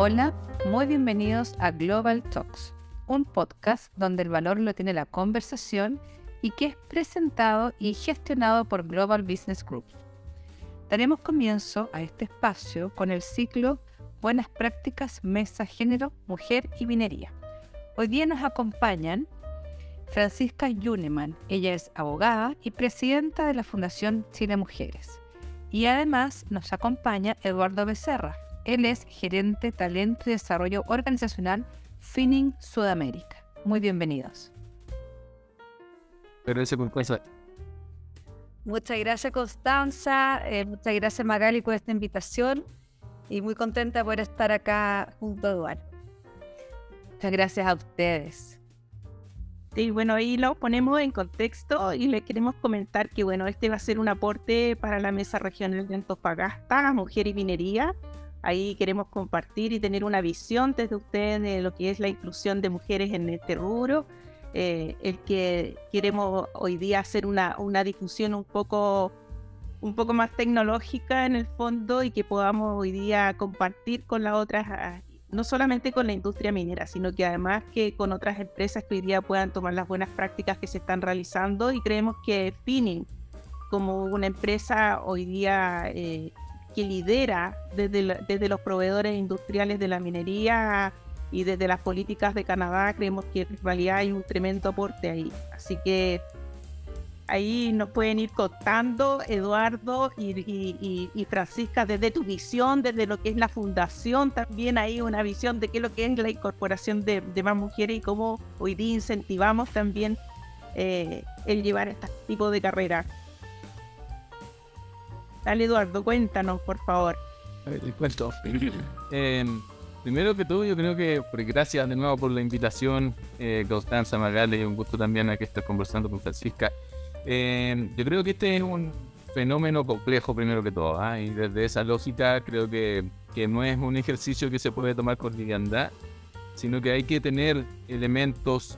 Hola, muy bienvenidos a Global Talks, un podcast donde el valor lo tiene la conversación y que es presentado y gestionado por Global Business Group. Daremos comienzo a este espacio con el ciclo Buenas Prácticas Mesa Género, Mujer y Minería. Hoy día nos acompañan Francisca Yuneman. Ella es abogada y presidenta de la Fundación Chile Mujeres. Y además nos acompaña Eduardo Becerra. Él es gerente Talento y Desarrollo Organizacional Finning Sudamérica. Muy bienvenidos. Pero ese concurso. Muchas gracias, Constanza. Muchas gracias, Magali, por esta invitación. Y muy contenta de poder estar acá junto a Eduardo. Muchas gracias a ustedes. Sí, bueno, ahí lo ponemos en contexto y le queremos comentar que, bueno, este va a ser un aporte para la Mesa Regional de Antofagasta, Mujer y Minería. Ahí queremos compartir y tener una visión desde ustedes de lo que es la inclusión de mujeres en este rubro. El que queremos hoy día hacer una discusión un poco más tecnológica en el fondo y que podamos hoy día compartir con las otras, no solamente con la industria minera, sino que además que con otras empresas que hoy día puedan tomar las buenas prácticas que se están realizando. Y creemos que Finning, como una empresa hoy día que lidera desde los proveedores industriales de la minería y desde las políticas de Canadá, creemos que en realidad hay un tremendo aporte ahí. Así que ahí nos pueden ir contando, Eduardo y Francisca, desde tu visión, desde lo que es la fundación, también hay una visión de qué es lo que es la incorporación de más mujeres y cómo hoy día incentivamos también el llevar este tipo de carrera. Dale, Eduardo, cuéntanos, por favor. Les cuento. Primero que todo, yo creo que, porque gracias de nuevo por la invitación, Constanza, Magali, y un gusto también aquí estar conversando con Francisca. Yo creo que este es un fenómeno complejo primero que todo, y desde esa lógica creo que no es un ejercicio que se puede tomar con liviandad, sino que hay que tener elementos,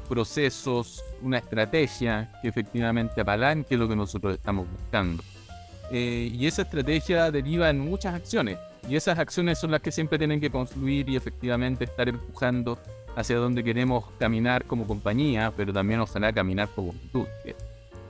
procesos, una estrategia que efectivamente apalanque lo que nosotros estamos buscando. Y esa estrategia deriva en muchas acciones, y esas acciones son las que siempre tienen que confluir y efectivamente estar empujando hacia donde queremos caminar como compañía, pero también ojalá caminar como industria.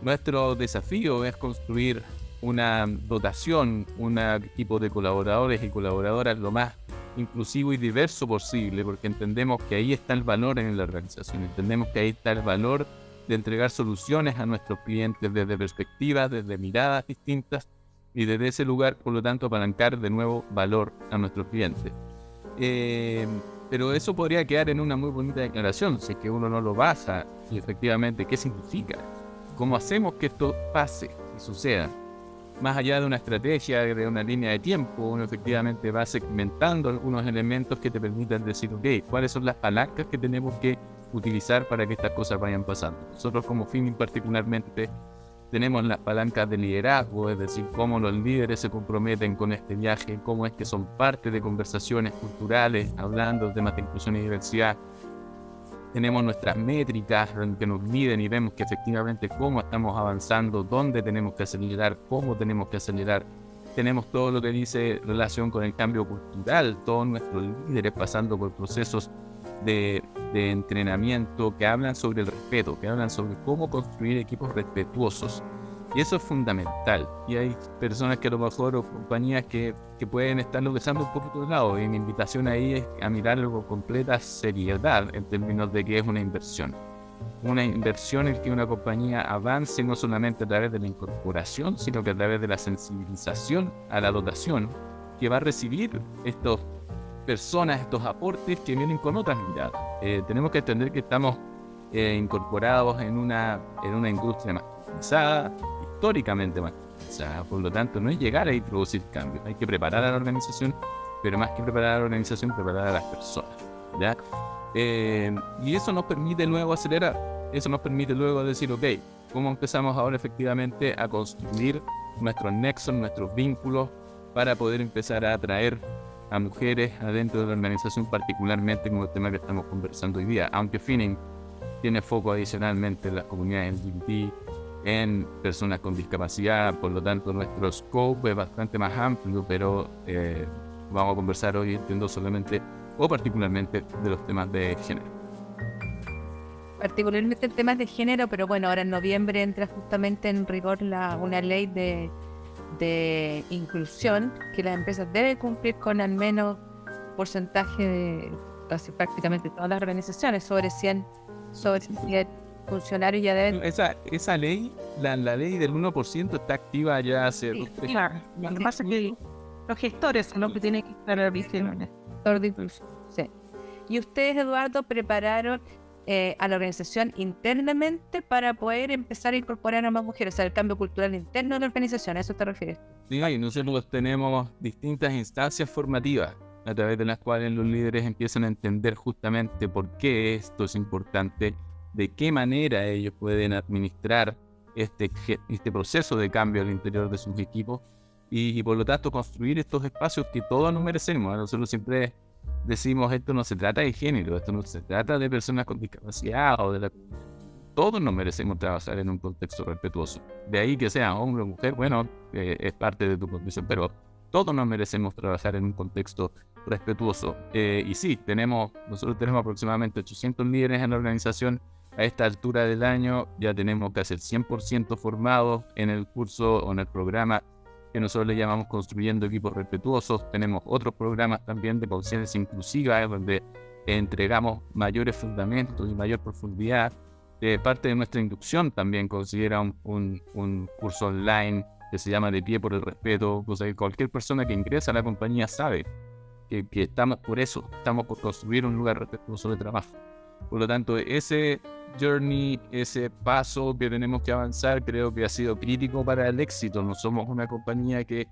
Nuestro desafío es construir una dotación, un equipo de colaboradores y colaboradoras lo más inclusivo y diverso posible, porque entendemos que ahí está el valor en la organización, entendemos que ahí está el valor de entregar soluciones a nuestros clientes desde perspectivas, desde miradas distintas, y desde ese lugar, por lo tanto, apalancar de nuevo valor a nuestros clientes. Pero eso podría quedar en una muy bonita declaración, si es que uno no lo basa, y efectivamente, ¿qué significa? ¿Cómo hacemos que esto pase y suceda? Más allá de una estrategia, de una línea de tiempo, uno efectivamente va segmentando algunos elementos que te permitan decir, ok, ¿cuáles son las palancas que tenemos que utilizar para que estas cosas vayan pasando? Nosotros como Finning particularmente tenemos las palancas de liderazgo, es decir, cómo los líderes se comprometen con este viaje, cómo es que son parte de conversaciones culturales, hablando de temas de inclusión y diversidad. Tenemos nuestras métricas que nos miden y vemos que efectivamente cómo estamos avanzando, dónde tenemos que acelerar, cómo tenemos que acelerar. Tenemos todo lo que dice relación con el cambio cultural, todos nuestros líderes pasando por procesos de entrenamiento que hablan sobre el respeto, que hablan sobre cómo construir equipos respetuosos. Y eso es fundamental. Y hay personas que a lo mejor, o compañías que pueden estarlo dejando un poquito de lado. Y mi invitación ahí es a mirarlo con completa seriedad en términos de que es una inversión. Una inversión en que una compañía avance no solamente a través de la incorporación, sino que a través de la sensibilización a la dotación que va a recibir estas personas, estos aportes que vienen con otras miradas. Tenemos que entender que estamos incorporados en una industria masculinizada, históricamente masculinizada. Por lo tanto, no es llegar a introducir cambios, hay que preparar a la organización, pero más que preparar a la organización, preparar a las personas, ¿ya? Y eso nos permite luego acelerar, eso nos permite luego decir, ok, ¿cómo empezamos ahora efectivamente a construir nuestros nexos, nuestros vínculos para poder empezar a atraer a mujeres adentro de la organización, particularmente con el tema que estamos conversando hoy día? Aunque Finning tiene foco adicionalmente en las comunidades LGBT, en personas con discapacidad, por lo tanto nuestro scope es bastante más amplio, pero vamos a conversar hoy, entiendo, solamente o particularmente de los temas de género. Particularmente en temas de género, pero bueno, ahora en noviembre entra justamente en rigor una ley de inclusión que las empresas deben cumplir con al menos porcentaje de casi prácticamente todas las organizaciones, sobre 100 funcionarios ya deben... Esa ley, la ley del 1% está activa ya hace... Sí, claro. Lo que pasa es que los gestores son los que tienen que estar al visión. Sí. Y ustedes, Eduardo, prepararon a la organización internamente para poder empezar a incorporar a más mujeres, o sea, el cambio cultural interno de la organización, ¿a eso te refieres? Sí, y nosotros tenemos distintas instancias formativas a través de las cuales los líderes empiezan a entender justamente por qué esto es importante, de qué manera ellos pueden administrar este proceso de cambio al interior de sus equipos y por lo tanto construir estos espacios que todos nos merecemos. Nosotros siempre decimos, esto no se trata de género, esto no se trata de personas con discapacidad o de la comunidad. Todos nos merecemos trabajar en un contexto respetuoso. De ahí que sea hombre o mujer, bueno, es parte de tu condición, pero todos nos merecemos trabajar en un contexto respetuoso. Y sí, nosotros tenemos aproximadamente 800 líderes en la organización. A esta altura del año ya tenemos casi el 100% formados en el curso o en el programa que nosotros le llamamos Construyendo Equipos Respetuosos. Tenemos otros programas también de conciencia inclusiva, donde entregamos mayores fundamentos y mayor profundidad. Parte de nuestra inducción también considera un curso online que se llama De Pie por el Respeto, cosa que cualquier persona que ingresa a la compañía sabe que estamos por eso, estamos por construir un lugar respetuoso de trabajo. Por lo tanto, ese journey, ese paso que tenemos que avanzar, creo que ha sido crítico para el éxito. No somos una compañía que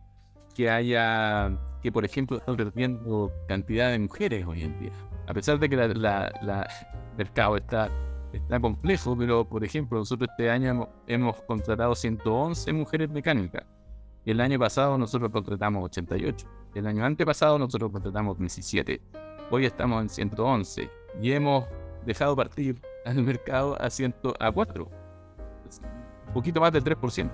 por ejemplo, está perdiendo cantidad de mujeres hoy en día. A pesar de que el mercado está complejo, pero por ejemplo, nosotros este año hemos contratado 111 mujeres mecánicas. El año pasado nosotros contratamos 88. El año antepasado nosotros contratamos 17. Hoy estamos en 111 y hemos dejado partir al mercado a 4. Un poquito más del 3%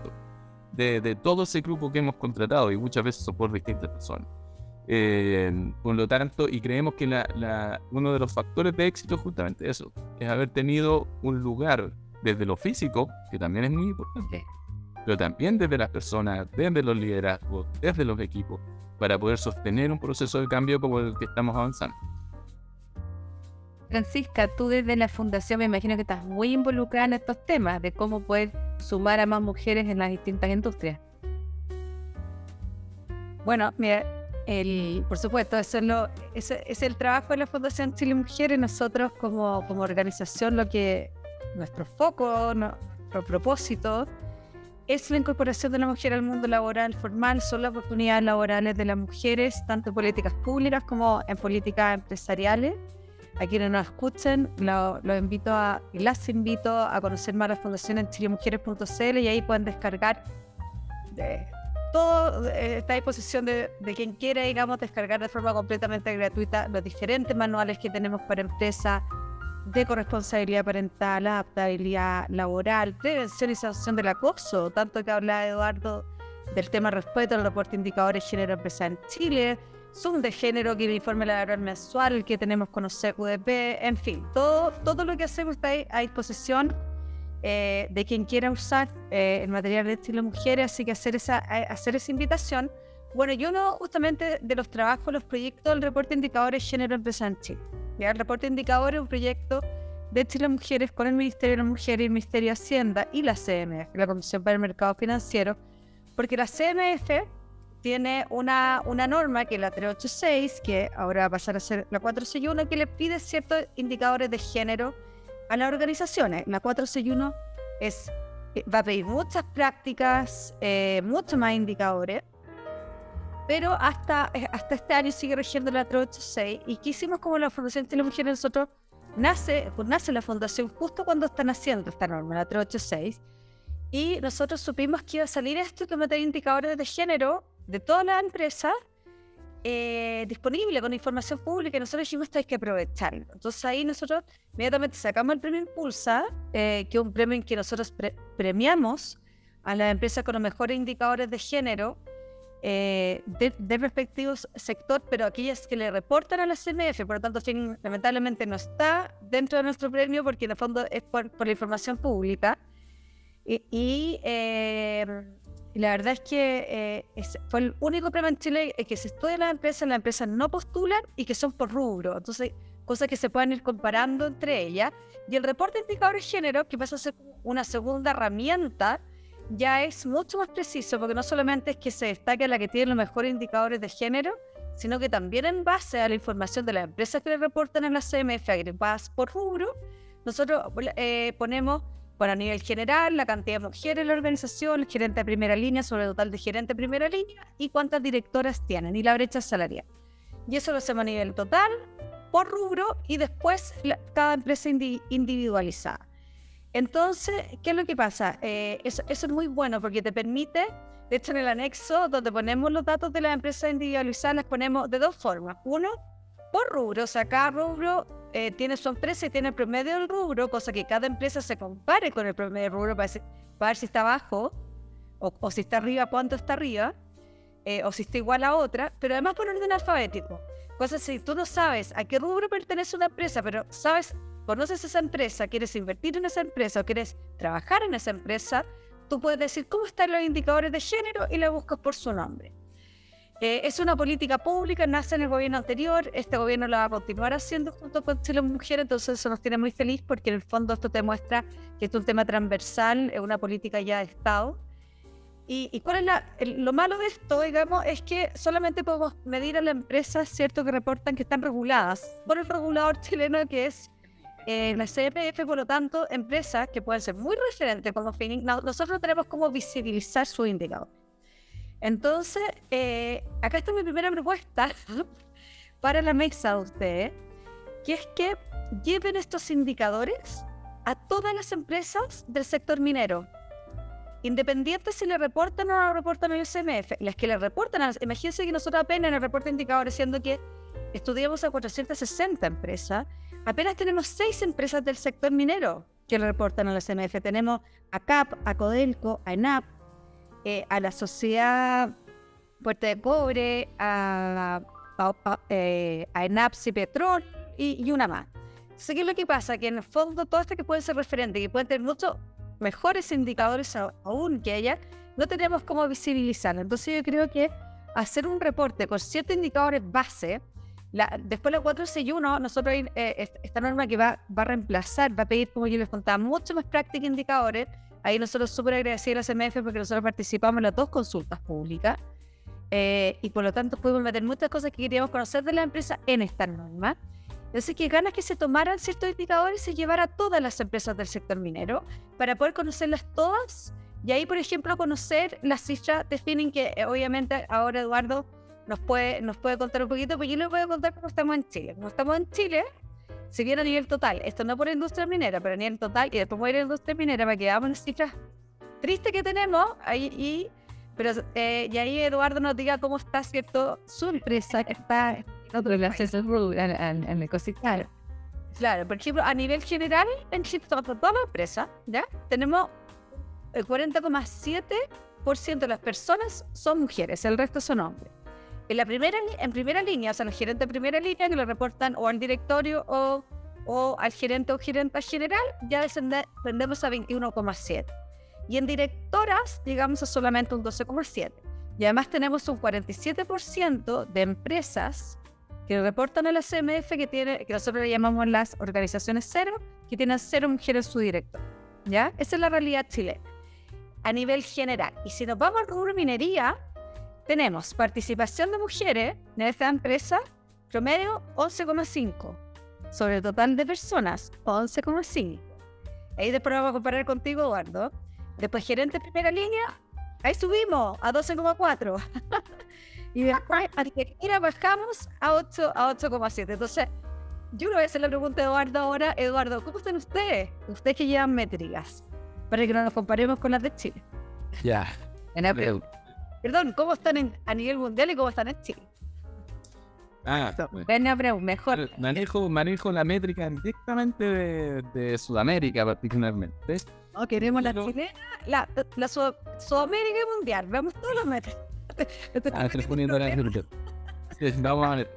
de todo ese grupo que hemos contratado, y muchas veces son por distintas personas. Por lo tanto, y creemos que uno de los factores de éxito es justamente eso, es haber tenido un lugar desde lo físico, que también es muy importante, pero también desde las personas, desde los liderazgos, desde los equipos, para poder sostener un proceso de cambio como el que estamos avanzando. Francisca, tú desde la fundación me imagino que estás muy involucrada en estos temas de cómo poder sumar a más mujeres en las distintas industrias. Bueno, mira, por supuesto, eso es el trabajo de la Fundación Chile Mujeres. Nosotros como organización, nuestro foco, nuestro propósito es la incorporación de la mujer al mundo laboral formal. Son las oportunidades laborales de las mujeres, tanto en políticas públicas como en políticas empresariales. A quienes nos escuchen, las invito a conocer más la fundación en chilemujeres.cl y ahí pueden descargar todo, está a disposición de quien quiera, digamos, descargar de forma completamente gratuita los diferentes manuales que tenemos para empresas de corresponsabilidad parental, adaptabilidad laboral, prevención y sanción del acoso, tanto que hablaba Eduardo del tema respeto al reporte indicadores de género empresa en Chile, Zoom de género, que el informe laboral mensual que tenemos con CUDP, en fin, todo lo que hacemos está ahí a disposición de quien quiera usar el material de Chile Mujeres, así que hacer esa invitación. Bueno, y uno justamente de los trabajos, los proyectos del reporte de indicadores género empresa en Chile. ¿Ya? El reporte de indicadores es un proyecto de Chile Mujeres con el Ministerio de la Mujer y el Ministerio de Hacienda y la CMF, la Comisión para el Mercado Financiero, porque la CMF tiene una norma que es la 386, que ahora va a pasar a ser la 461, que le pide ciertos indicadores de género a las organizaciones. La 461 va a pedir muchas prácticas, muchos más indicadores, pero hasta este año sigue rigiendo la 386. ¿Y qué hicimos como la Fundación Chile Mujeres? Nosotros nace la fundación justo cuando están haciendo esta norma, la 386, y nosotros supimos que iba a salir esto, que meter indicadores de género de todas las empresas disponible con información pública, y nosotros dijimos esto hay que aprovecharlo. Entonces ahí nosotros inmediatamente sacamos el premio Impulsa, que es un premio en que nosotros premiamos a las empresas con los mejores indicadores de género del respectivo sector, pero aquellas que le reportan a la CMF, por lo tanto, lamentablemente no está dentro de nuestro premio porque en el fondo es por la información pública. Y la verdad es que fue el único premio en Chile que se estudia en las empresas no postulan y que son por rubro. Entonces, cosas que se pueden ir comparando entre ellas. Y el reporte de indicadores de género, que pasa a ser una segunda herramienta, ya es mucho más preciso, porque no solamente es que se destaque la que tiene los mejores indicadores de género, sino que también en base a la información de las empresas que le reportan a la CMF agrupadas por rubro, nosotros ponemos, bueno, a nivel general, la cantidad de mujeres en la organización, el gerente de primera línea sobre el total de gerente de primera línea y cuántas directoras tienen y la brecha salarial. Y eso lo hacemos a nivel total, por rubro y después cada empresa individualizada. Entonces, ¿qué es lo que pasa? Eso es muy bueno porque te permite, de hecho en el anexo donde ponemos los datos de las empresas individualizadas, las ponemos de dos formas. Uno, por rubro, o sea, cada rubro tiene su empresa y tiene el promedio del rubro, cosa que cada empresa se compare con el promedio del rubro para ver si está abajo o si está arriba, cuánto está arriba, o si está igual a otra, pero además por orden alfabético. Cosa si tú no sabes a qué rubro pertenece una empresa, pero conoces esa empresa, quieres invertir en esa empresa o quieres trabajar en esa empresa, tú puedes decir cómo están los indicadores de género y la buscas por su nombre. Es una política pública, nace en el gobierno anterior, este gobierno la va a continuar haciendo junto con Chile Mujer, entonces eso nos tiene muy feliz porque en el fondo esto te muestra que esto es un tema transversal, es una política ya de Estado. ¿Y cuál es lo malo de esto, digamos, es que solamente podemos medir a las empresas, cierto, que reportan que están reguladas por el regulador chileno que es la CMF, por lo tanto, empresas que pueden ser muy referentes como Phoenix, nosotros tenemos como visibilizar sus indicadores. Entonces, acá está mi primera propuesta para la mesa de ustedes, que es que lleven estos indicadores a todas las empresas del sector minero, independientes si le reportan o no le reportan al CMF. Las que le reportan, imagínense que nosotros apenas en el reporte de indicadores, siendo que estudiamos a 460 empresas, apenas tenemos 6 empresas del sector minero que le reportan a la CMF. Tenemos a CAP, a Codelco, a ENAP, a la Sociedad Puerta de Cobre, a ENAP, Cipetrol y una más. Entonces, ¿qué es lo que pasa? Que en el fondo todo esto que puede ser referente, que pueden tener muchos mejores indicadores aún que ella, no tenemos cómo visibilizarlo. Entonces yo creo que hacer un reporte con 7 indicadores base, después la 461, nosotros esta norma que va a reemplazar, va a pedir, como yo les contaba, mucho más práctica indicadores. Ahí nosotros súper agradecidos a la CMF porque nosotros participamos en las 2 consultas públicas y por lo tanto pudimos meter muchas cosas que queríamos conocer de la empresa en esta norma. Entonces, que ganas que se tomaran ciertos indicadores y se llevara a todas las empresas del sector minero para poder conocerlas todas y ahí, por ejemplo, conocer las cifras de Finning que obviamente ahora Eduardo nos puede contar un poquito, pero yo les voy a contar cómo estamos en Chile. Como estamos en Chile, si bien a nivel total, esto no por industria minera, pero a nivel total, y después voy a ir a la industria minera para que veamos las cifras tristes que tenemos, y ahí Eduardo nos diga cómo está, ¿cierto?, su empresa que está en el ecosistema. Claro, por ejemplo, a nivel general, en Chile, toda la empresa, ¿ya? Tenemos el 40,7% de las personas son mujeres, el resto son hombres. En primera línea, o sea, los gerentes de primera línea que lo reportan o al directorio o al gerente o gerenta general, ya descendemos a 21,7%. Y en directoras llegamos a solamente un 12,7%. Y además tenemos un 47% de empresas que reportan a la CMF que nosotros le llamamos las organizaciones cero, que tienen 0 mujeres en su director. ¿Ya? Esa es la realidad chilena a nivel general. Y si nos vamos al rubro minería, tenemos participación de mujeres en esta empresa, promedio 11,5%. Sobre el total de personas, 11,5%. Ahí después vamos a comparar contigo, Eduardo. Después gerente de primera línea, ahí subimos a 12,4%. Y después a directora bajamos a 8,7%. Entonces, yo le voy a hacer la pregunta a Eduardo ahora. Eduardo, ¿cómo están ustedes? Ustedes que llevan métricas, para que no nos comparemos con las de Chile. Ya. Perdón, ¿cómo están a nivel mundial y cómo están en Chile? Mejor. Manejo la métrica directamente de Sudamérica, particularmente. No, queremos la chilena, la Sudamérica y mundial. Vemos todos los métricas. Estoy poniendo la energía. Vamos a ver.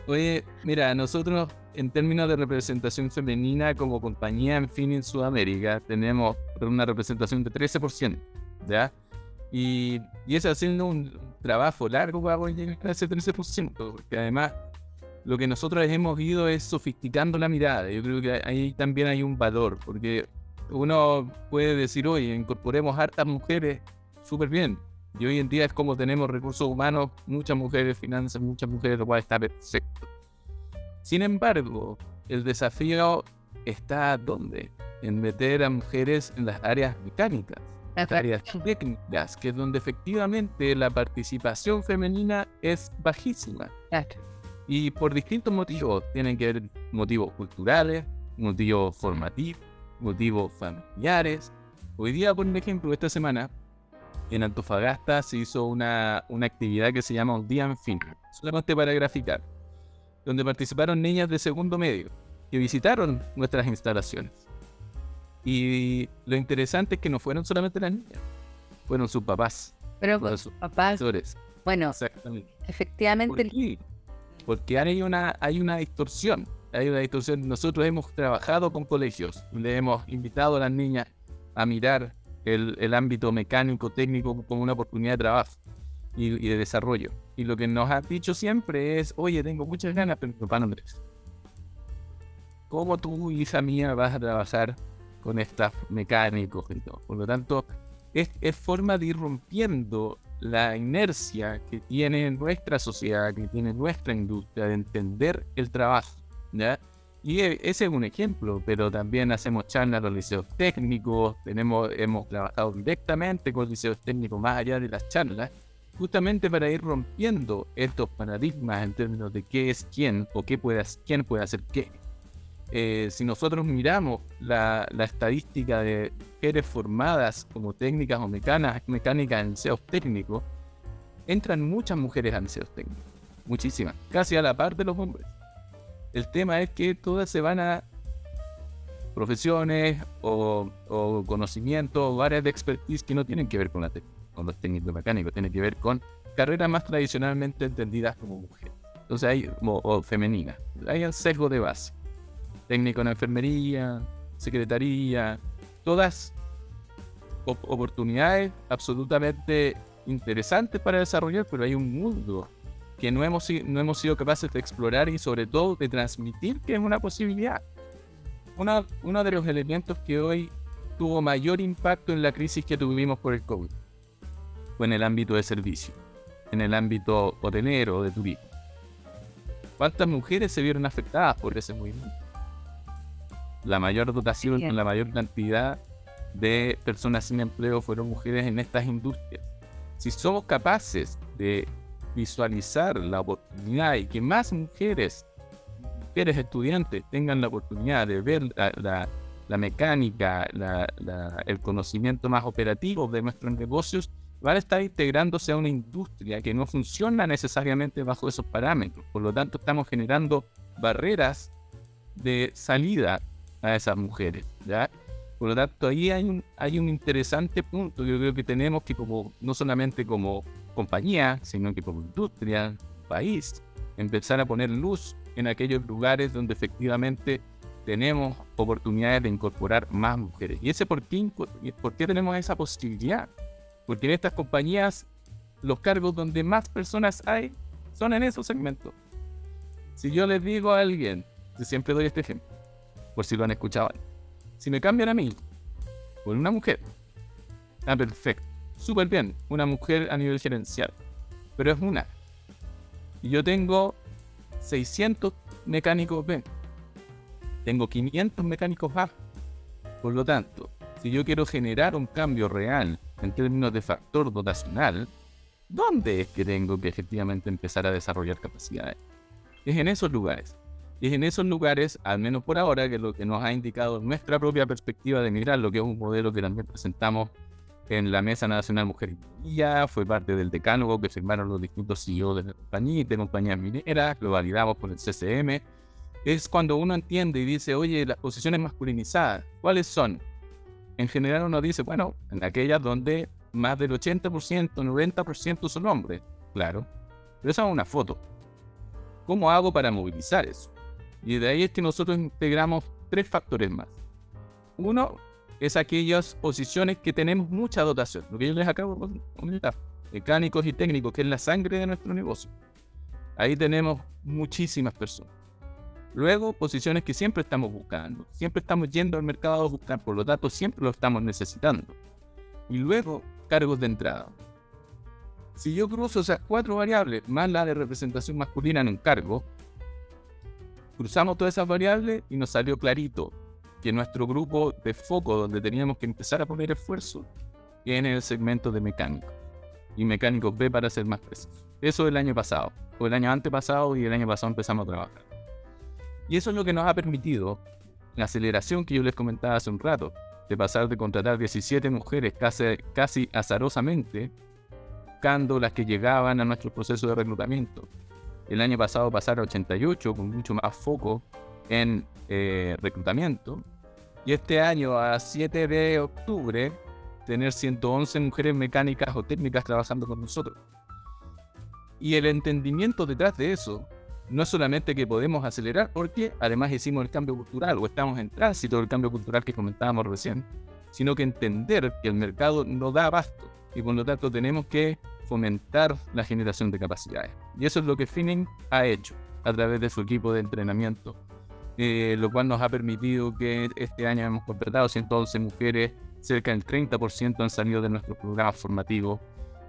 Oye, mira, nosotros en términos de representación femenina como compañía en fin en Sudamérica tenemos una representación de 13%, ¿ya? Y es haciendo un trabajo largo para poder llegar a ese 13%, porque además lo que nosotros hemos ido es sofisticando la mirada. Yo creo que ahí también hay un valor, porque uno puede decir, oye, incorporemos hartas mujeres, súper bien. Y hoy en día es como tenemos recursos humanos, muchas mujeres, finanzas, muchas mujeres, lo cual está perfecto. Sin embargo, el desafío está ¿dónde? En meter a mujeres en las áreas mecánicas, las áreas técnicas, que es donde efectivamente la participación femenina es bajísima. Y por distintos motivos, tienen que ver motivos culturales, motivos formativos, motivos familiares. Hoy día, por ejemplo, esta semana, en Antofagasta se hizo una actividad que se llama Un Día en Fin, solamente para graficar, donde participaron niñas de segundo medio que visitaron nuestras instalaciones. Y lo interesante es que no fueron solamente las niñas, fueron sus papás. Pero sus papás, profesores. bueno, Exactamente. efectivamente, ¿Por qué? Porque hay una distorsión. Nosotros hemos trabajado con colegios, le hemos invitado a las niñas a mirar el ámbito mecánico, técnico como una oportunidad de trabajo y de desarrollo. Y lo que nos ha dicho siempre es, oye, tengo muchas ganas, pero mi papá no me deja. ¿Cómo tú, hija mía, vas a trabajar con estas mecánicos y todo? Por lo tanto, es forma de ir rompiendo la inercia que tiene nuestra sociedad, que tiene nuestra industria de entender el trabajo, ¿ya? Y ese es un ejemplo, pero también hacemos charlas a los liceos técnicos, hemos trabajado directamente con liceos técnicos más allá de las charlas, justamente para ir rompiendo estos paradigmas en términos de qué es quién o quién puede hacer qué. Si nosotros miramos la estadística de mujeres formadas como técnicas o mecánicas en liceos técnicos, entran muchas mujeres a liceos técnicos, muchísimas, casi a la par de los hombres. El tema es que todas se van a profesiones o conocimientos o áreas de expertise que no tienen que ver con los técnicos mecánicos, tienen que ver con carreras más tradicionalmente entendidas como mujeres. Entonces o femeninas. Hay un sesgo de base. Técnico en enfermería, secretaría, todas oportunidades absolutamente interesantes para desarrollar, pero hay un mundo que no hemos sido capaces de explorar y sobre todo de transmitir que es una posibilidad. Uno de los elementos que hoy tuvo mayor impacto en la crisis que tuvimos por el COVID fue en el ámbito de servicio, en el ámbito hotelero, de turismo. ¿Cuántas mujeres se vieron afectadas por ese movimiento? La mayor dotación, la mayor cantidad de personas sin empleo fueron mujeres en estas industrias. Si somos capaces de visualizar la oportunidad y que más mujeres estudiantes tengan la oportunidad de ver la mecánica, el conocimiento más operativo de nuestros negocios, van a estar integrándose a una industria que no funciona necesariamente bajo esos parámetros. Por lo tanto, estamos generando barreras de salida a esas mujeres, ¿ya? Por lo tanto, ahí hay un interesante punto. Yo creo que tenemos que, no solamente como compañía, sino que como industria, país, empezar a poner luz en aquellos lugares donde efectivamente tenemos oportunidades de incorporar más mujeres. ¿Y por qué tenemos esa posibilidad? Porque en estas compañías los cargos donde más personas hay son en esos segmentos. Si yo les digo a alguien, yo siempre doy este ejemplo, por si lo han escuchado, si me cambian a mí por una mujer, está perfecto, súper bien, una mujer a nivel gerencial, pero es una. Y yo tengo 600 mecánicos B, tengo 500 mecánicos A. Por lo tanto, si yo quiero generar un cambio real en términos de factor dotacional, ¿dónde es que tengo que efectivamente empezar a desarrollar capacidades? Es en esos lugares. Y es en esos lugares, al menos por ahora, que es lo que nos ha indicado nuestra propia perspectiva de mirar, lo que es un modelo que también presentamos en la Mesa Nacional Mujer y Minería, fue parte del decálogo que firmaron los distintos CEOs de compañías mineras, lo validamos por el CCM. Es cuando uno entiende y dice, oye, las posiciones masculinizadas, ¿cuáles son? En general uno dice, bueno, en aquellas donde más del 80%, 90% son hombres, claro. Pero esa es una foto. ¿Cómo hago para movilizar eso? Y de ahí es que nosotros integramos 3 factores más. Uno es aquellas posiciones que tenemos mucha dotación, lo que yo les acabo de comentar, mecánicos y técnicos, que es la sangre de nuestro negocio. Ahí tenemos muchísimas personas. Luego, posiciones que siempre estamos buscando, siempre estamos yendo al mercado a buscar, por lo tanto, siempre lo estamos necesitando. Y luego, cargos de entrada. Si yo cruzo esas 4 variables, más la de representación masculina en un cargo, cruzamos todas esas variables y nos salió clarito que nuestro grupo de foco, donde teníamos que empezar a poner esfuerzo, es en el segmento de mecánicos. Y mecánicos B, para ser más precisos. Eso el año pasado, o el año antepasado, y el año pasado empezamos a trabajar. Y eso es lo que nos ha permitido la aceleración que yo les comentaba hace un rato, de pasar de contratar 17 mujeres casi azarosamente, buscando las que llegaban a nuestro proceso de reclutamiento. El año pasado pasar a 88, con mucho más foco en reclutamiento. Y este año, a 7 de octubre, tener 111 mujeres mecánicas o técnicas trabajando con nosotros. Y el entendimiento detrás de eso no es solamente que podemos acelerar, porque además hicimos el cambio cultural, o estamos en tránsito del cambio cultural que comentábamos recién, sino que entender que el mercado no da abasto y por lo tanto tenemos que fomentar la generación de capacidades. Y eso es lo que Finning ha hecho a través de su equipo de entrenamiento, lo cual nos ha permitido que este año hemos contratado 111 mujeres, cerca del 30% han salido de nuestros programas formativos,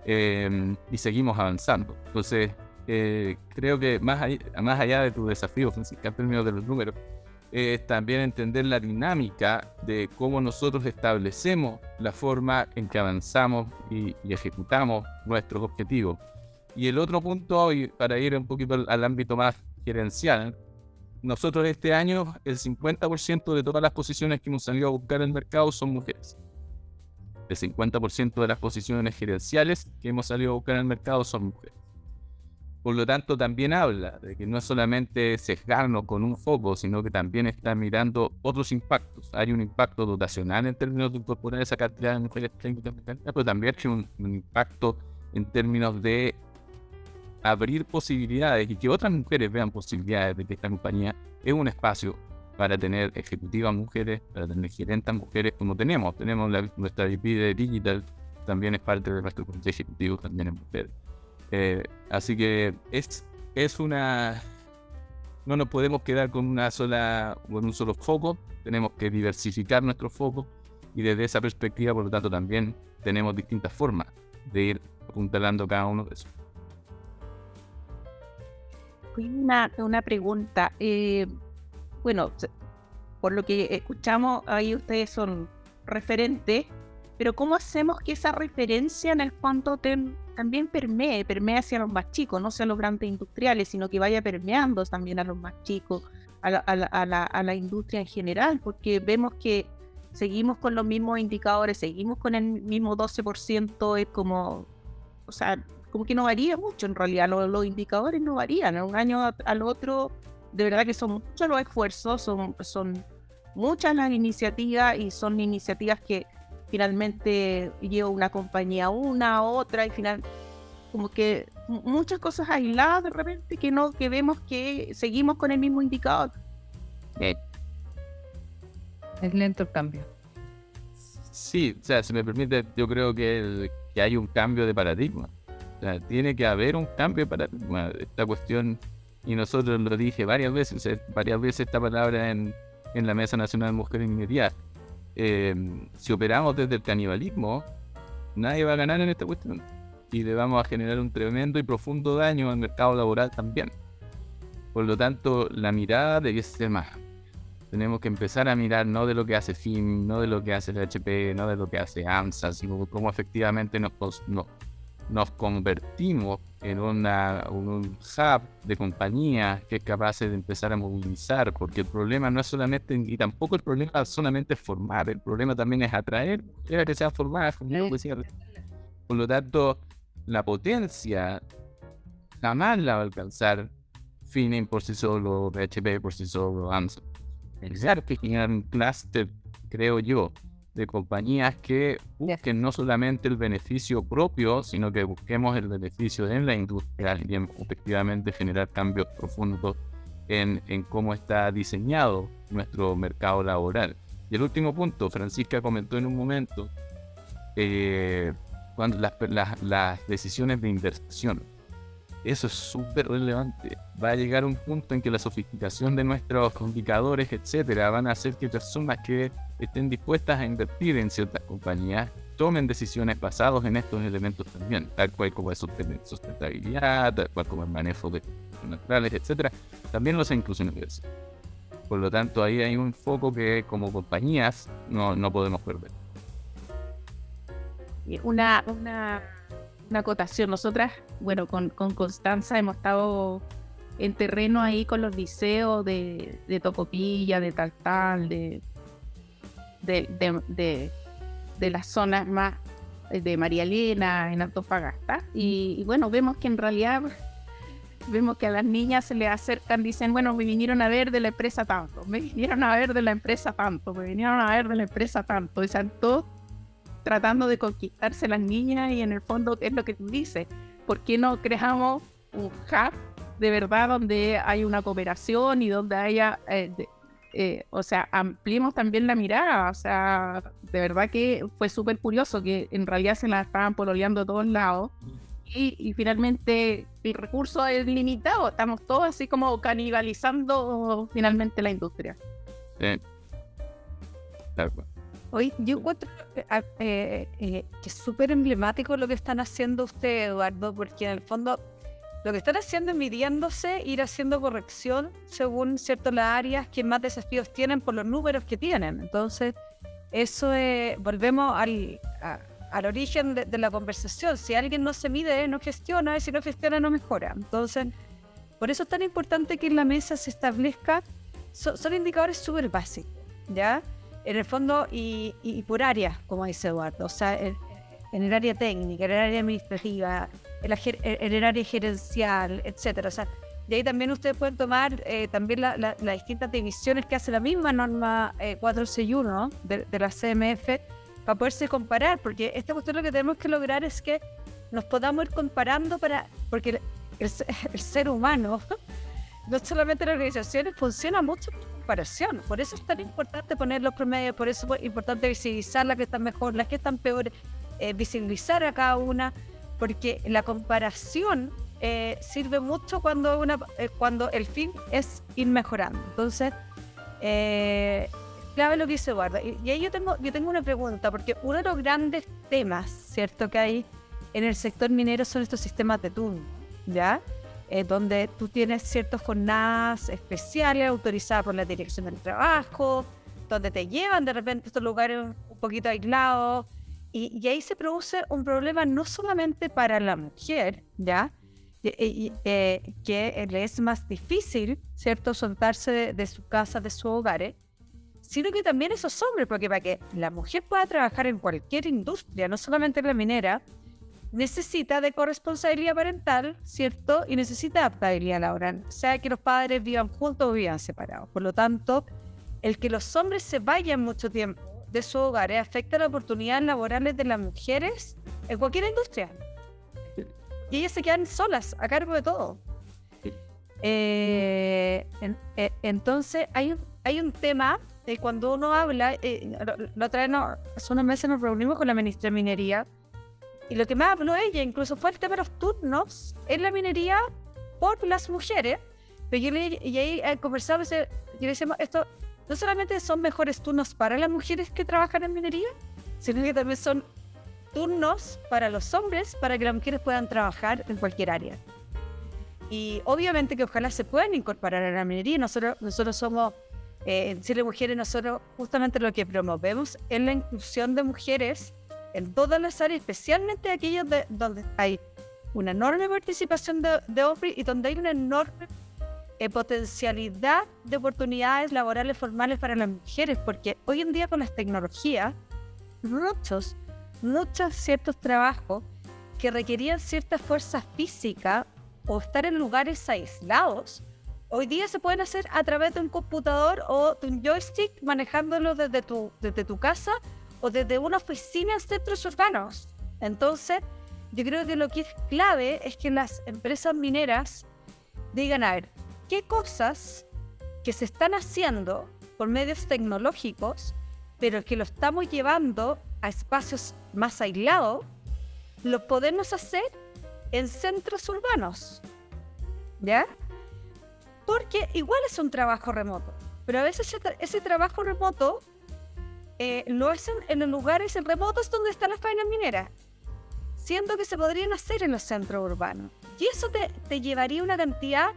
y seguimos avanzando. Entonces, creo que más allá de tu desafío, Francisca, en términos de los números, es también entender la dinámica de cómo nosotros establecemos la forma en que avanzamos y ejecutamos nuestros objetivos. Y el otro punto, y para ir un poquito al ámbito más gerencial, nosotros este año el 50% de todas las posiciones que hemos salido a buscar en el mercado son mujeres. El 50% de las posiciones gerenciales que hemos salido a buscar en el mercado son mujeres. Por lo tanto, también habla de que no es solamente sesgarnos con un foco, sino que también está mirando otros impactos. Hay un impacto dotacional en términos de incorporar esa cantidad de mujeres técnicas mecánicas, pero también hay un impacto en términos de abrir posibilidades y que otras mujeres vean posibilidades de que esta compañía es un espacio para tener ejecutivas mujeres, para tener gerentes mujeres, como tenemos nuestra VP de Digital, también es parte de nuestro comité ejecutivo, también es mujer. Así que no nos podemos quedar con un solo foco, tenemos que diversificar nuestro foco y desde esa perspectiva, por lo tanto, también tenemos distintas formas de ir apuntalando cada uno de esos. Una pregunta. Bueno, por lo que escuchamos, ahí ustedes son referentes, pero ¿cómo hacemos que esa referencia en el fondo también permee hacia los más chicos, no hacia los grandes industriales, sino que vaya permeando también a los más chicos, a la industria en general? Porque vemos que seguimos con los mismos indicadores, seguimos con el mismo 12%, es como, o sea, como que no varía mucho en realidad, los indicadores no varían, de un año al otro, de verdad que son muchos los esfuerzos, son muchas las iniciativas y son iniciativas que finalmente lleva una compañía una, otra, y final como que muchas cosas aisladas de repente que vemos que seguimos con el mismo indicador. Es lento el cambio. Sí, o sea, si me permite, yo creo que hay un cambio de paradigma. O sea, tiene que haber un cambio de paradigma. Esta cuestión, y nosotros lo dije varias veces esta palabra en la Mesa Nacional de Mujeres y Minería. Si operamos desde el canibalismo, nadie va a ganar en esta cuestión. Y le vamos a generar un tremendo y profundo daño al mercado laboral también. Por lo tanto, la mirada debe ser más. Tenemos que empezar a mirar no de lo que hace FIM, no de lo que hace el HP, no de lo que hace AMSA, sino cómo efectivamente nos convertimos en un hub de compañías que es capaz de empezar a movilizar, porque el problema no es solamente, y tampoco el problema solamente es formar, el problema también es atraer mujeres que sean formadas. Por lo tanto, la potencia jamás la va a alcanzar Finning por sí solo, HP por sí solo, AMSA. Necesitar que generar un clúster, creo yo, de compañías que busquen no solamente el beneficio propio, sino que busquemos el beneficio en la industria y efectivamente generar cambios profundos en cómo está diseñado nuestro mercado laboral. Y el último punto, Francisca comentó en un momento, cuando las decisiones de inversión. Eso es súper relevante. Va a llegar un punto en que la sofisticación de nuestros indicadores, etcétera, van a hacer que personas que estén dispuestas a invertir en ciertas compañías tomen decisiones basadas en estos elementos también, tal cual como es sustentabilidad, tal cual como el manejo de recursos naturales, etcétera. También lo hace incluso en inversión. Por lo tanto, ahí hay un foco que como compañías no podemos perder. Una acotación. Nosotras, bueno, con Constanza hemos estado en terreno ahí con los liceos de Tocopilla, de Taltal, de las zonas más de María Elena, en Antofagasta. Y bueno, vemos que en realidad a las niñas se les acercan, dicen, bueno, me vinieron a ver de la empresa tanto, me vinieron a ver de la empresa tanto, me vinieron a ver de la empresa tanto. Y están todos tratando de conquistarse las niñas y en el fondo es lo que tú dices. ¿Por qué no creamos un hub de verdad donde hay una cooperación y donde haya, o sea, ampliemos también la mirada? O sea, de verdad que fue súper curioso que en realidad se la estaban pololeando a todos lados y finalmente el recurso es limitado. Estamos todos así como canibalizando finalmente la industria. Tal cual. Hoy yo encuentro que es súper emblemático lo que están haciendo ustedes, Eduardo, porque en el fondo lo que están haciendo es midiéndose, ir haciendo corrección según ciertas las áreas que más desafíos tienen por los números que tienen. Entonces, eso volvemos al origen de la conversación. Si alguien no se mide, no gestiona, y si no gestiona, no mejora. Entonces, por eso es tan importante que en la mesa se establezca, son indicadores súper básicos, ¿ya? En el fondo, y por áreas, como dice Eduardo, o sea, en el área técnica, en el área administrativa, en el área gerencial, etcétera. O sea, de ahí también ustedes pueden tomar también las distintas divisiones que hace la misma norma 461 de la CMF para poderse comparar, porque esta cuestión lo que tenemos que lograr es que nos podamos ir comparando porque el ser humano, no solamente las organizaciones, funciona mucho por comparación. Por eso es tan importante poner los promedios, por eso es importante visibilizar las que están mejor, las que están peor, visibilizar a cada una, porque la comparación sirve mucho cuando el fin es ir mejorando. Entonces, clave lo que dice Eduardo. Y ahí yo tengo una pregunta, porque uno de los grandes temas, ¿cierto?, que hay en el sector minero son estos sistemas de turno, ¿ya? Donde tú tienes ciertas jornadas especiales autorizadas por la Dirección del Trabajo, donde te llevan de repente a estos lugares un poquito aislados, y ahí se produce un problema no solamente para la mujer, ¿ya? Que le es más difícil, ¿cierto?, soltarse de su casa, de sus hogares, sino que también esos hombres, porque para que la mujer pueda trabajar en cualquier industria, no solamente en la minera, necesita de corresponsabilidad parental, ¿cierto? Y necesita adaptabilidad laboral, o sea, que los padres vivan juntos o vivan separados. Por lo tanto, el que los hombres se vayan mucho tiempo de sus hogares afecta las oportunidades laborales de las mujeres en cualquier industria. Y ellas se quedan solas, a cargo de todo. Entonces, hay un tema de cuando uno habla, la otra vez, hace unos meses nos reunimos con la ministra de Minería, y lo que más habló ella incluso fue el tema de los turnos en la minería por las mujeres. Pero y ahí conversamos, y le decíamos, esto no solamente son mejores turnos para las mujeres que trabajan en minería, sino que también son turnos para los hombres, para que las mujeres puedan trabajar en cualquier área. Y obviamente que ojalá se puedan incorporar a la minería. Nosotros somos, en Chile Mujeres, nosotros justamente lo que promovemos es la inclusión de mujeres en todas las áreas, especialmente aquellas donde hay una enorme participación de hombres y donde hay una enorme potencialidad de oportunidades laborales formales para las mujeres, porque hoy en día con las tecnologías, muchos ciertos trabajos que requerían cierta fuerza física o estar en lugares aislados, hoy día se pueden hacer a través de un computador o de un joystick, manejándolo desde tu casa o desde una oficina en centros urbanos. Entonces, yo creo que lo que es clave es que las empresas mineras digan, a ver, qué cosas que se están haciendo por medios tecnológicos, pero que lo estamos llevando a espacios más aislados, lo podemos hacer en centros urbanos, ¿ya? Porque igual es un trabajo remoto, pero a veces ese trabajo remoto lo hacen en los lugares remotos donde están las faenas mineras, siendo que se podrían hacer en los centros urbanos. Y eso te llevaría una cantidad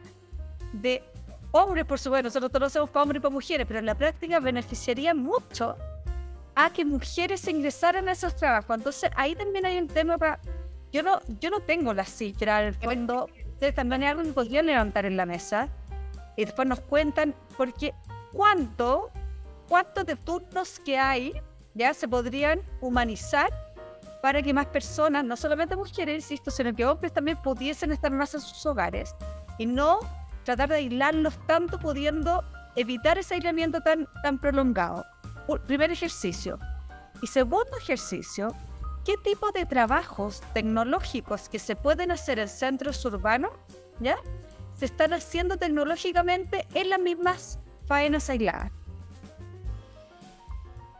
de hombres, por supuesto, nosotros todos lo hacemos para hombres y para mujeres, pero en la práctica beneficiaría mucho a que mujeres ingresaran a esos trabajos. Entonces ahí también hay un tema para... Yo no tengo la cifra, en el fondo, ustedes también es algo que podrían levantar en la mesa y después nos cuentan, porque cuánto de turnos que hay ya se podrían humanizar para que más personas, no solamente mujeres, insisto, sino que hombres también pudiesen estar más en sus hogares y no tratar de aislarlos tanto, pudiendo evitar ese aislamiento tan prolongado. Primer ejercicio. Y segundo ejercicio, ¿qué tipo de trabajos tecnológicos que se pueden hacer en centros urbanos, ya, se están haciendo tecnológicamente en las mismas faenas aisladas?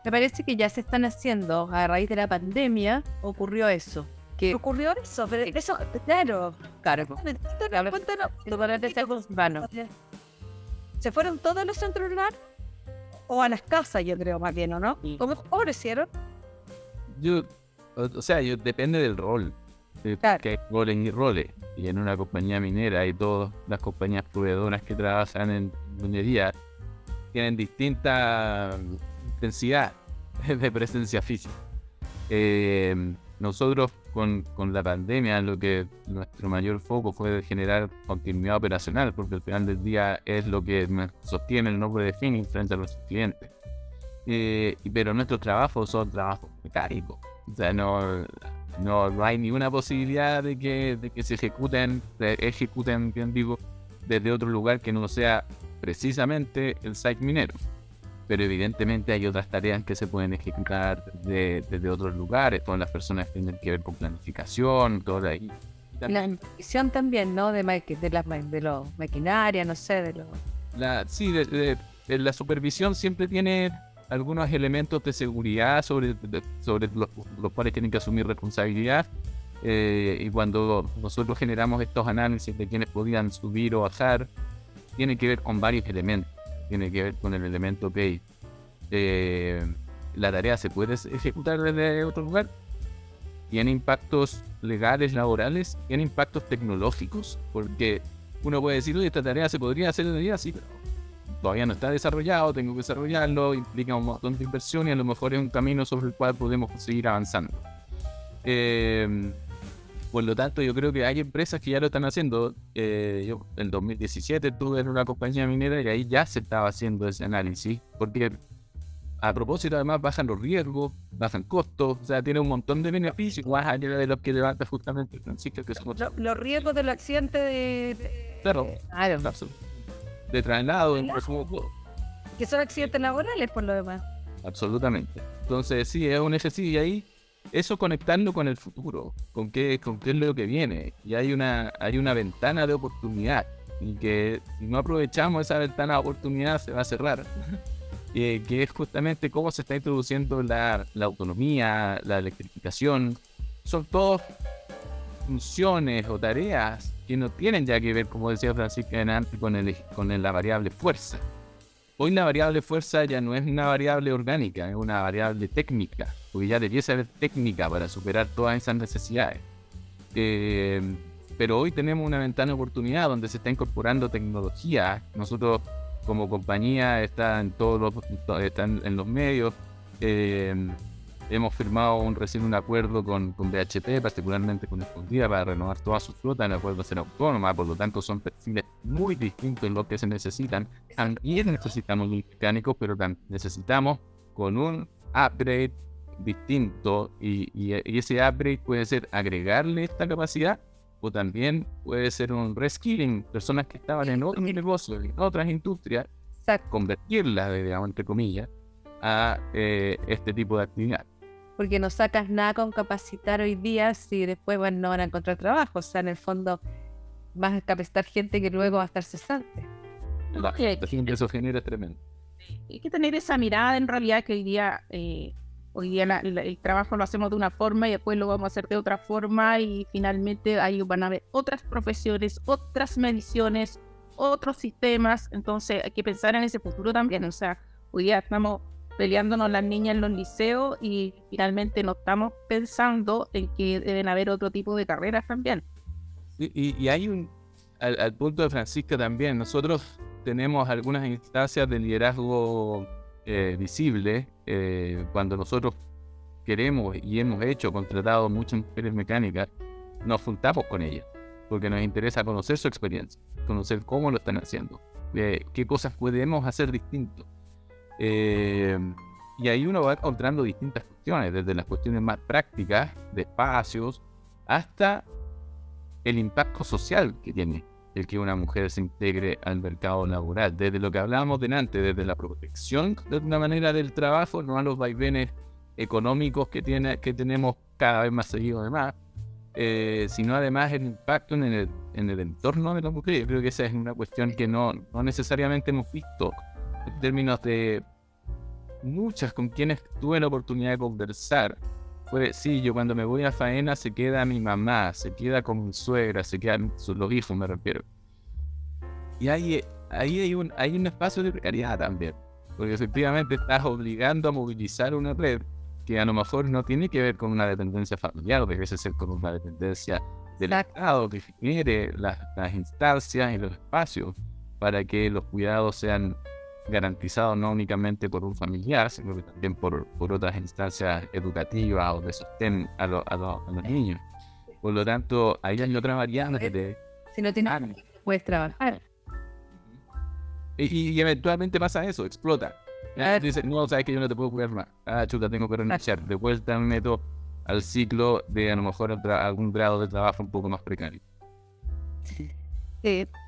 Me parece que ya se están haciendo, a raíz de la pandemia, ocurrió eso. Que ¿Ocurrió eso? Pero eso, claro. cargo. Cuéntanos. Totalmente centros urbanos. ¿Se fueron todos a los centros urbanos? O a las casas, yo creo, más bien, ¿o no? Sí. ¿Cómo ofrecieron? Yo depende del rol. Claro. Que hay roles y roles. Y en una compañía minera hay todas las compañías proveedoras que trabajan en minería tienen distinta intensidad de presencia física. Nosotros con la pandemia lo que nuestro mayor foco fue generar continuidad operacional, porque al final del día es lo que sostiene el nombre de Phoenix frente a los clientes. Pero nuestros trabajos son trabajos mecánicos. O sea, no hay ninguna posibilidad de que se ejecuten, bien digo, desde otro lugar que no sea precisamente el site minero. Pero evidentemente hay otras tareas que se pueden ejecutar desde otros lugares, todas las personas tienen que ver con planificación, todo ahí. La visión también, ¿no? De los maquinaria, no sé, de los... La supervisión siempre tiene algunos elementos de seguridad sobre los cuales tienen que asumir responsabilidad. Y cuando nosotros generamos estos análisis de quienes podían subir o bajar, tiene que ver con varios elementos. Tiene que ver con el elemento que la tarea se puede ejecutar desde otro lugar. Tiene impactos legales, laborales, tiene impactos tecnológicos, porque uno puede decir, oye, esta tarea se podría hacer desde allá, sí, pero todavía no está desarrollado, tengo que desarrollarlo, implica un montón de inversión y a lo mejor es un camino sobre el cual podemos seguir avanzando. Por lo tanto, yo creo que hay empresas que ya lo están haciendo. Yo en 2017 estuve en una compañía minera y ahí ya se estaba haciendo ese análisis, porque a propósito además bajan los riesgos, bajan costos, o sea, tiene un montón de beneficios, más allá de los que levanta justamente Francisco, que son Los riesgos del accidente de traslado, que son accidentes laborales, por lo demás. Absolutamente. Entonces, sí, es un ejercicio y ahí eso conectarlo con el futuro, con qué es lo que viene. Y hay una ventana de oportunidad y que si no aprovechamos esa ventana de oportunidad se va a cerrar. Que es justamente cómo se está introduciendo la autonomía, la electrificación. Son todas funciones o tareas que no tienen ya que ver, como decía Francisca antes, con la variable fuerza. Hoy la variable fuerza ya no es una variable orgánica, es una variable técnica, porque ya debiese haber técnica para superar todas esas necesidades. Pero hoy tenemos una ventana de oportunidad donde se está incorporando tecnología. Nosotros como compañía están en los medios. Hemos firmado recién un acuerdo con BHP, particularmente con Escondida, para renovar toda su flota. El acuerdo a ser autónoma, por lo tanto son perfiles muy distintos en lo que se necesitan. También necesitamos mecánicos, pero también necesitamos con un upgrade distinto y ese upgrade puede ser agregarle esta capacidad o también puede ser un reskilling, personas que estaban en otros negocios, en otras industrias, convertirlas, digamos, entre comillas, a este tipo de actividad. porque no sacas nada con capacitar hoy día si después no van a encontrar trabajo. O sea, en el fondo vas a capacitar gente que luego va a estar cesante. La gente eso genera tremendo. Hay que tener esa mirada en realidad que hoy día el trabajo lo hacemos de una forma y después lo vamos a hacer de otra forma y finalmente ahí van a haber otras profesiones, otras mediciones, otros sistemas. Entonces hay que pensar en ese futuro también. O sea, hoy día estamos peleándonos las niñas en los liceos y finalmente no estamos pensando en que deben haber otro tipo de carreras también. Y hay al punto de Francisca también, nosotros tenemos algunas instancias de liderazgo visible cuando nosotros queremos y hemos contratado muchas mujeres mecánicas, nos juntamos con ellas porque nos interesa conocer su experiencia, conocer cómo lo están haciendo, qué cosas podemos hacer distinto. Y ahí uno va encontrando distintas cuestiones, desde las cuestiones más prácticas de espacios hasta el impacto social que tiene el que una mujer se integre al mercado laboral, desde lo que hablábamos delante, desde la protección de una manera del trabajo, no a los vaivenes económicos que tenemos cada vez más seguidos además, sino además el impacto en el entorno de la mujer. Yo creo que esa es una cuestión que no necesariamente hemos visto en términos de muchas con quienes tuve la oportunidad de conversar. Sí, yo cuando me voy a faena se queda mi mamá, se queda con mi suegra, se quedan los hijos, me refiero. Y ahí hay un espacio de precariedad también, porque efectivamente estás obligando a movilizar una red que a lo mejor no tiene que ver con una dependencia familiar, debe ser con una dependencia del Estado que genere las instancias y los espacios para que los cuidados sean garantizados no únicamente por un familiar, sino que también por otras instancias educativas o de sostén a los niños. Por lo tanto, ahí hay otra variante. Si no tienes, puedes trabajar. Y eventualmente pasa eso, explota. Dices, no, sabes que yo no te puedo cuidar más. Chuta, tengo que renunciar. De vuelta me meto al ciclo de a lo mejor algún grado de trabajo un poco más precario.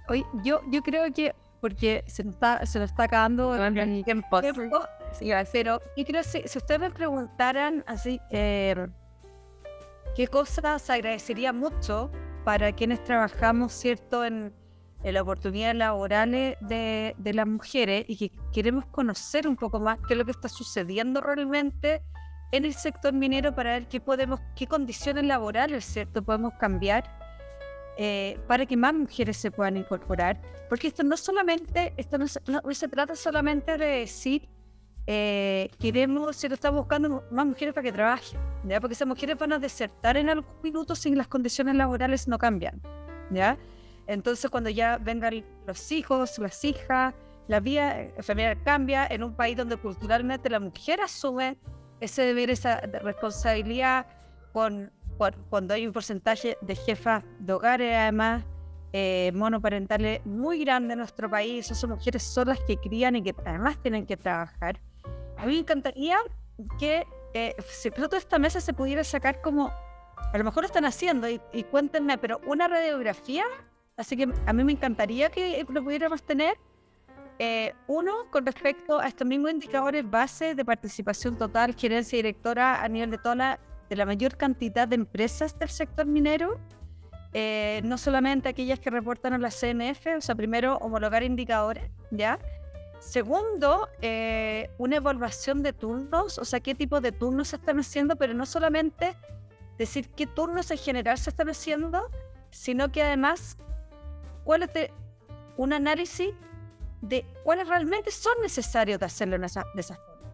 Hoy, yo creo que porque se nos está acabando el tiempo. Sí, pero yo creo que si ustedes me preguntaran así, ¿qué cosas agradecería mucho para quienes trabajamos, cierto, en las oportunidades laborales de las mujeres y que queremos conocer un poco más qué es lo que está sucediendo realmente en el sector minero para ver qué condiciones laborales, cierto, podemos cambiar? Para que más mujeres se puedan incorporar, porque esto no se trata solamente de decir estamos buscando más mujeres para que trabajen, ¿ya? Porque esas mujeres van a desertar en algunos minutos si las condiciones laborales no cambian, ¿ya? Entonces cuando ya vengan los hijos, las hijas, la vida familiar cambia en un país donde culturalmente la mujer asume ese deber, esa responsabilidad cuando hay un porcentaje de jefas de hogares, además, monoparentales muy grande en nuestro país. Esas mujeres son las que crían y que además tienen que trabajar. A mí me encantaría que si toda esta mesa se pudiera sacar como, a lo mejor lo están haciendo, y cuéntenme, pero una radiografía, así que a mí me encantaría que lo pudiéramos tener. Uno, con respecto a estos mismos indicadores base de participación total, gerencia y directora a nivel de la mayor cantidad de empresas del sector minero, no solamente aquellas que reportan a la CNF, o sea, primero, homologar indicadores, ¿ya? Segundo, una evaluación de turnos, o sea, qué tipo de turnos se están haciendo, pero no solamente decir qué turnos en general se están haciendo, sino que además, un análisis de cuáles realmente son necesarios de hacerlo de esa forma.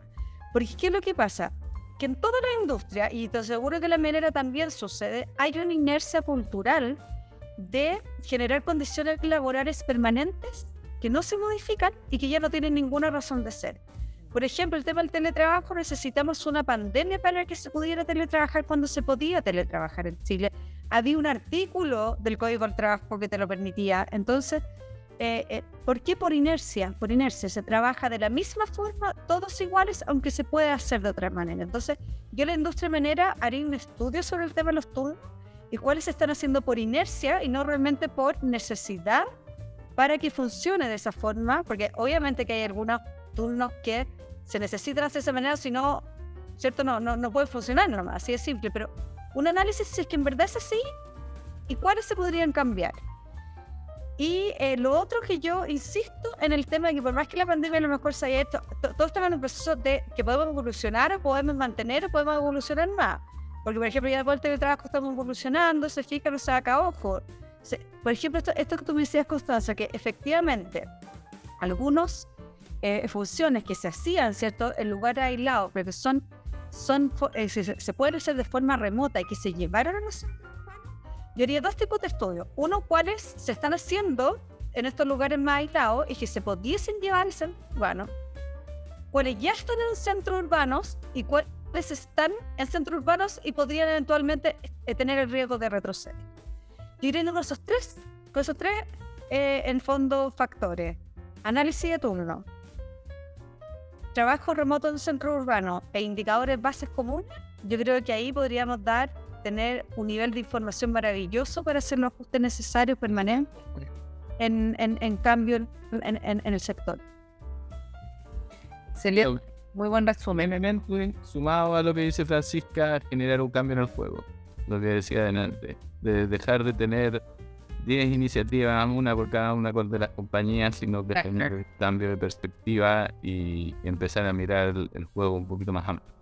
Porque ¿qué es lo que pasa? Que en toda la industria, y te aseguro que en la minera también sucede, hay una inercia cultural de generar condiciones laborales permanentes que no se modifican y que ya no tienen ninguna razón de ser. Por ejemplo, el tema del teletrabajo, necesitamos una pandemia para que se pudiera teletrabajar cuando se podía teletrabajar en Chile. Había un artículo del Código del Trabajo que te lo permitía. Entonces, ¿por qué? Por inercia. Por inercia. Se trabaja de la misma forma, todos iguales, aunque se puede hacer de otra manera. Entonces, yo en la industria minera haría un estudio sobre el tema de los turnos y cuáles se están haciendo por inercia y no realmente por necesidad para que funcione de esa forma, porque obviamente que hay algunos turnos que se necesitan hacer de esa manera, si no ¿cierto? No puede funcionar nomás, así de simple, pero un análisis si es que en verdad es así y cuáles se podrían cambiar. Y lo otro que yo insisto en el tema de que por más que la pandemia a lo mejor se haya hecho, todo está en un proceso de que podemos evolucionar o podemos mantener o podemos evolucionar más. Porque, por ejemplo, ya por el teletrabajo estamos evolucionando, se fija, no se saca ojo. Por ejemplo, esto que tú me decías, Constanza, que efectivamente algunos funciones que se hacían, ¿cierto?, en lugares aislados, pero que se pueden hacer de forma remota y que se llevaron a los... Yo haría dos tipos de estudios. Uno, cuáles se están haciendo en estos lugares más aislados y que se pudiesen llevar al centro urbano. Cuáles ya están en centros urbanos y cuáles están en centros urbanos y podrían eventualmente tener el riesgo de retroceder. Yo iría con esos tres, en fondo, factores. Análisis de turno, trabajo remoto en centro urbano e indicadores bases comunes. Yo creo que ahí podríamos tener un nivel de información maravilloso para hacer los ajustes necesarios permanentes en cambio en el sector. Excelente, muy buen resumen. Simplemente, sumado a lo que dice Francisca, generar un cambio en el juego. Lo que decía adelante, de dejar de tener 10 iniciativas, una por cada una de las compañías, sino que tener un cambio de perspectiva y empezar a mirar el juego un poquito más amplio.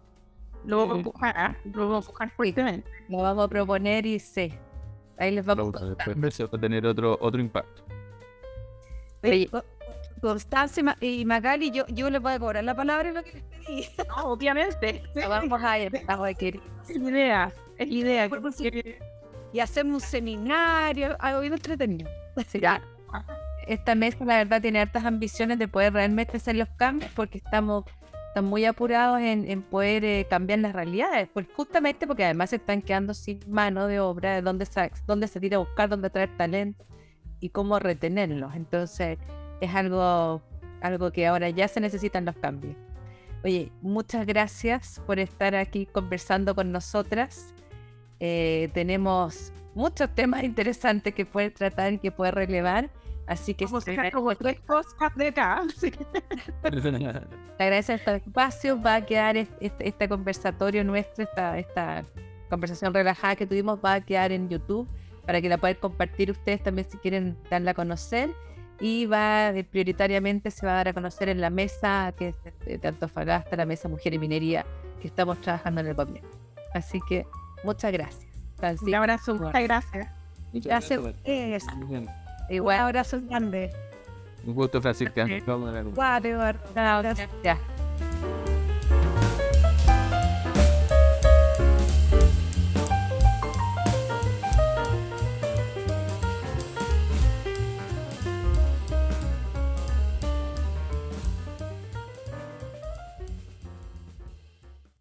Lo vamos a empujar fuertemente. Lo vamos a proponer y sí, ahí les vamos a Después se va a tener otro impacto. Oye, Constanza y Magali, yo les voy a cobrar la palabra en lo que les pedí. No, obviamente. vamos a ir, Es la idea. Y hacemos un seminario, algo bien entretenido. Ya. Esta mesa, la verdad, tiene hartas ambiciones de poder realmente hacer los cambios porque están muy apurados en poder cambiar las realidades, pues justamente porque además se están quedando sin mano de obra, de dónde se tira a buscar, dónde traer talento y cómo retenerlos. Entonces es algo que ahora ya se necesitan los cambios. Oye, muchas gracias por estar aquí conversando con nosotras. Tenemos muchos temas interesantes que poder tratar y que poder relevar. Así que vamos a dejar como 3 cosas de acá. te agradezco este espacio. Va a quedar este conversatorio nuestro, esta conversación relajada que tuvimos, va a quedar en YouTube para que la puedan compartir ustedes también si quieren darla a conocer. Y prioritariamente se va a dar a conocer en la mesa que es de Antofagasta, la mesa Mujer y Minería, que estamos trabajando en el gobierno. Así que muchas gracias. Un abrazo, muchas gracias. Gracias. Igual. Un abrazo grande. Un gusto, Francisca. Guau, Ya.